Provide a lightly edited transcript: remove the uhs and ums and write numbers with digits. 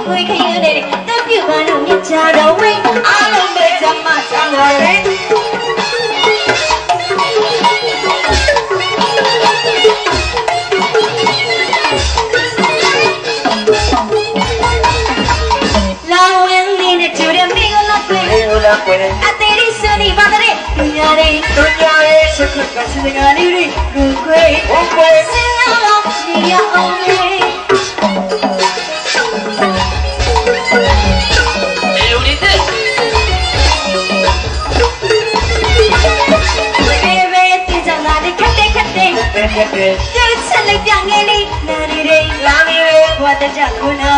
ခွေခရင်နဲ့တက်ပြူပါလို့မြချတော်ဝင်းအားလုံးပဲကြမ်းမှချမ်းပါရဲ့လာဝင်နေကြတဲ့မိကလာကွယ်အသေးလေးစနေပါတဲ့သူများရဲ့စခက်ကစနေကနေလူခွေစင်လာတော့နေရအောင်လေကျချက်လိုက်ပြငယ်လေးနာရီလေးလာနေလေဘွားတကြခုနာ